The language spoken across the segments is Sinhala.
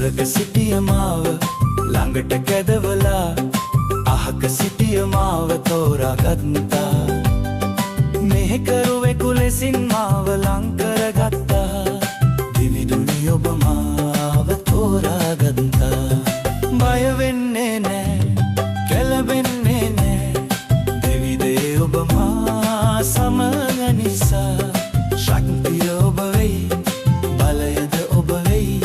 දුරක සිටිය මාව ළඟට කැදවලා අහක සිටිය මාව තෝරාගත්තා මෙහෙකරුවෙකු ලෙසින් මාව ලං කරගත්තා දිවිදුනි ඔබ මාව තෝරාගත්තා බය වෙන්නේ නෑ කැළඹෙන්නේ නෑ දෙවිදේ ඔබ මා සමග නිසා ශක්තිය ඔබ වෙයි බලයද ඔබ වෙයි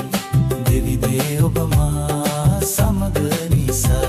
දෙවිදේ ඔබ මා සමග නිසා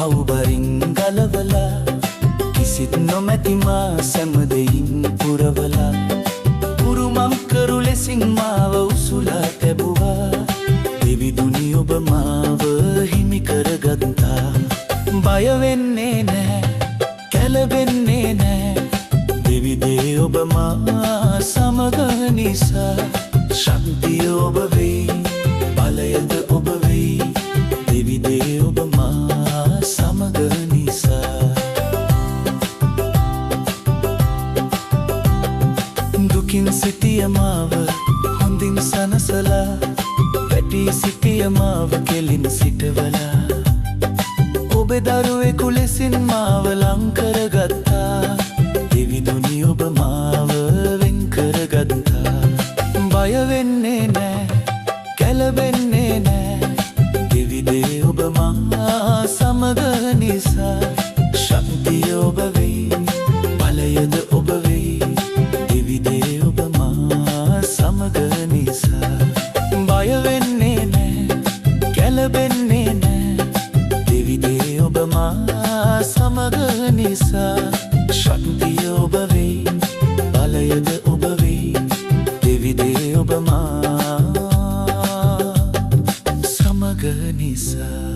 අවබරින් ගලවලා කිසිත් නොමැති මා සැමදෙයින් පුරවලා පුරුමංකරු ලෙසින් මාව උසුලා තැබුවා දෙවිදුනි ඔබ මාව හිමි කරගත්තා බය වෙන්නේ නෑ කැළඹෙන්නේ නෑ දෙවිදේ ඔබ මා සමග නිසා ශක්තිය ඔබ වෙයි බලයද ඔබ වෙයි දෙවිදේ ඔබ මා සමග නිසා දුකින් සිටිය මාව හොඳින් සනසලා වැටී සිටිය මාව කෙලින් සිටවලා ඔබේ දරුවෙකු ලෙසින් මාව ලං කරගත්තා දෙවිදුනි ඔබ මාව වෙන් කරගත්තා බය වෙන්නේ නෑ කැළඹෙන්නේ නෑ දෙවිදේ ඔබ මා සමග නිසා ශක්තිය ඔබ වෙයි බලයද ඔබ වෙයි දෙවිදේ ඔබ මා සමග නිසා බය වෙන්නේ නෑ කැළඹෙන්නේ නෑ දෙවිදේ ඔබ මා සමග නිසා ශක්තිය ඔබ වෙයි බලයද ඔබ වෙයි දෙවිදේ ඔබ මා සමග නිසා